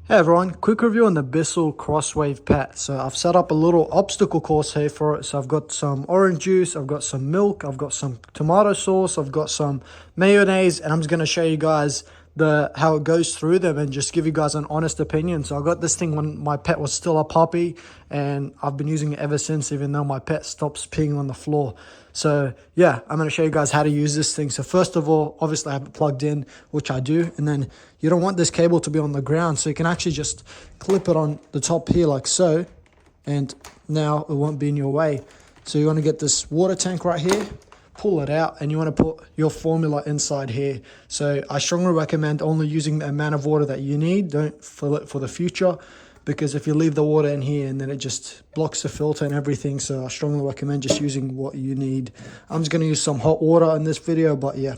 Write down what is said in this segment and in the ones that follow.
Hey everyone, quick review on the BISSELL Crosswave pet. So I've set up a little obstacle course here for it. So I've got some orange juice, I've got some milk, I've got some tomato sauce, I've got some mayonnaise, and I'm just going to show you guys how it goes through them and just give you guys an honest opinion. So I got this thing when my pet was still a puppy, and I've been using it ever since, even though my pet stops peeing on the floor. So yeah, I'm going to show you guys how to use this thing. So first of all, obviously I have it plugged in, which I do, and then you don't want this cable to be on the ground, so you can actually just clip it on the top here like so, and now it won't be in your way. So you want to get this water tank right here, pull it out, and you want to put your formula inside here. So I strongly recommend only using the amount of water that you need. Don't fill it for the future, because if you leave the water in here and then it just blocks the filter and everything. So I strongly recommend just using what you need. I'm just going to use some hot water in this video, but yeah.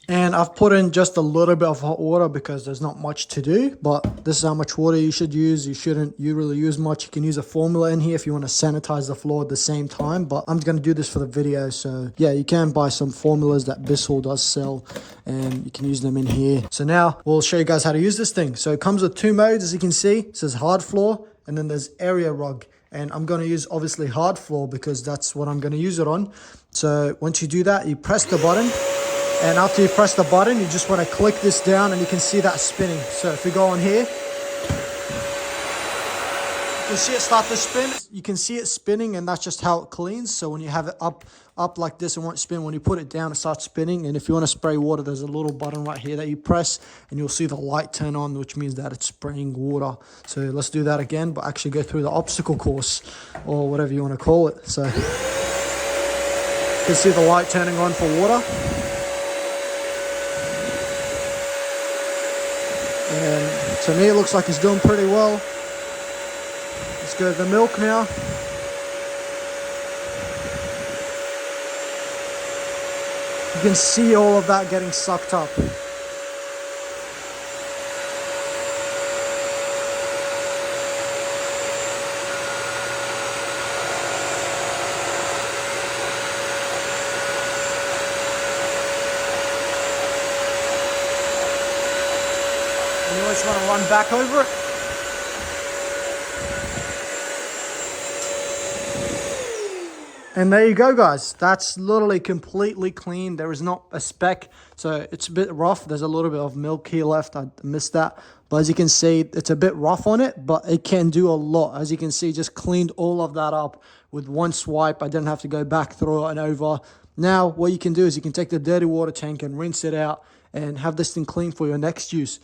And I've put in just a little bit of hot water because there's not much to do, but this is how much water you should use. You shouldn't really use much. You can use a formula in here if you want to sanitize the floor at the same time, but I'm going to do this for the video. So yeah, you can buy some formulas that BISSELL does sell, and you can use them in here. So now we'll show you guys how to use this thing. So it comes with two modes, as you can see. It says Hardfloor, and then there's Area Rug. And I'm going to use obviously Hardfloor because that's what I'm going to use it on. So once you do that, you press the button. And after you press the button, you just want to click this down, and you can see that spinning. So if we go on here, you can see it start to spin. You can see it spinning, and that's just how it cleans. So when you have it up like this, it won't spin. When you put it down, it starts spinning. And if you want to spray water, there's a little button right here that you press, and you'll see the light turn on, which means that it's spraying water. So let's do that again, but actually go through the obstacle course, or whatever you want to call it. So you can see the light turning on for water. And to me, it looks like it's doing pretty well. Let's go to the milk now. You can see all of that getting sucked up. You always want to run back over it. And there you go, guys. That's literally completely clean. There is not a speck. So it's a bit rough. There's a little bit of milk here left. I missed that. But as you can see, it's a bit rough on it, but it can do a lot. As you can see, just cleaned all of that up with one swipe. I didn't have to go back through it and over. Now, what you can do is you can take the dirty water tank and rinse it out and have this thing clean for your next use.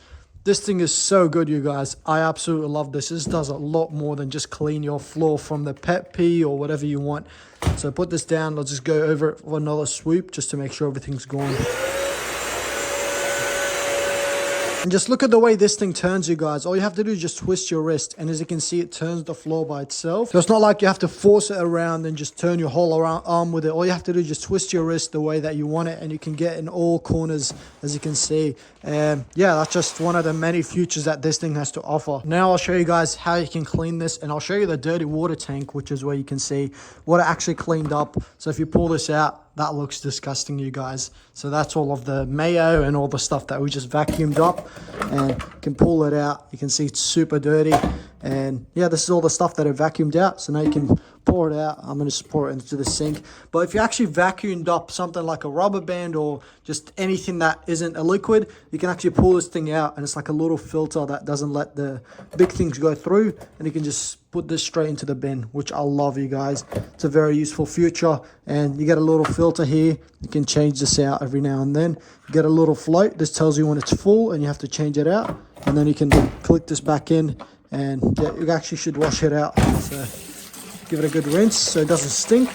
This thing is so good, you guys. I absolutely love this. This does a lot more than just clean your floor from the pet pee or whatever you want. So put this down. Let's just go over it for another swoop just to make sure everything's gone. And just look at the way this thing turns, you guys. All you have to do is just twist your wrist. And as you can see, it turns the floor by itself. So it's not like you have to force it around and just turn your whole arm with it. All you have to do is just twist your wrist the way that you want it. And you can get in all corners, as you can see. And yeah, that's just one of the many features that this thing has to offer. Now I'll show you guys how you can clean this. And I'll show you the dirty water tank, which is where you can see what it actually cleaned up. So if you pull this out, that looks disgusting, you guys. So that's all of the mayo and all the stuff that we just vacuumed up, and you can pull it out. You can see it's super dirty, and yeah, this is all the stuff that I vacuumed out. So now you can pour it out. I'm going to just pour it into the sink. But if you actually vacuumed up something like a rubber band or just anything that isn't a liquid, you can actually pull this thing out, and it's like a little filter that doesn't let the big things go through, and you can just put this straight into the bin, which I love, you guys. It's a very useful feature, and you get a little filter here. You can change this out every now and then. You get a little float. This tells you when it's full and you have to change it out, and then you can click this back in, and yeah, you actually should wash it out. So give it a good rinse so it doesn't stink,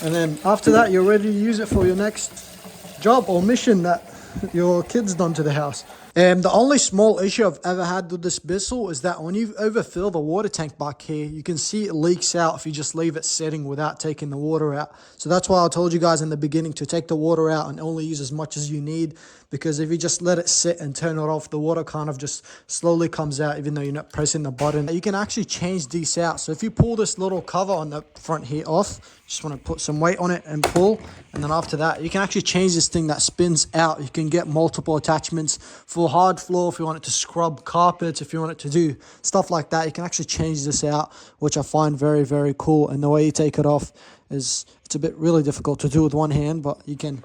and then after that you're ready to use it for your next job or mission that your kids done to the house. And the only small issue I've ever had with this BISSELL is that when you overfill the water tank back here, you can see it leaks out if you just leave it sitting without taking the water out. So that's why I told you guys in the beginning to take the water out and only use as much as you need, because if you just let it sit and turn it off, the water kind of just slowly comes out even though you're not pressing the button. You can actually change this out. So if you pull this little cover on the front here off, just want to put some weight on it and pull, and then after that you can actually change this thing that spins out. You can get multiple attachments for hard floor if you want it to scrub carpets, if you want it to do stuff like that. You can actually change this out, which I find very, very cool. And the way you take it off is, it's a bit really difficult to do with one hand, but you can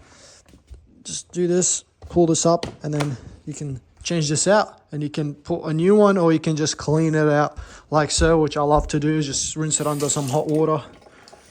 just do this, pull this up, and then you can change this out and you can put a new one, or you can just clean it out like so, which I love to do, is just rinse it under some hot water.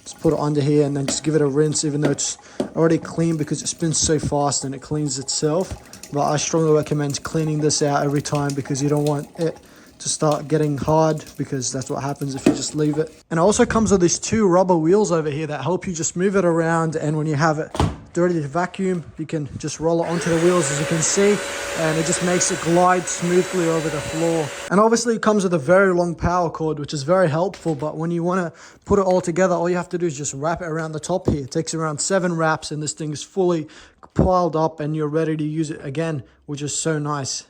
Just put it under here and then just give it a rinse, even though it's already clean, because it spins so fast and it cleans itself. But I strongly recommend cleaning this out every time, because you don't want it to start getting hard, because that's what happens if you just leave it. And it also comes with these 2 rubber wheels over here that help you just move it around, and when you have it ready to vacuum, you can just roll it onto the wheels, as you can see, and it just makes it glide smoothly over the floor. And obviously it comes with a very long power cord, which is very helpful, but when you want to put it all together, all you have to do is just wrap it around the top here. It takes around 7 wraps and this thing is fully piled up and you're ready to use it again, which is so nice.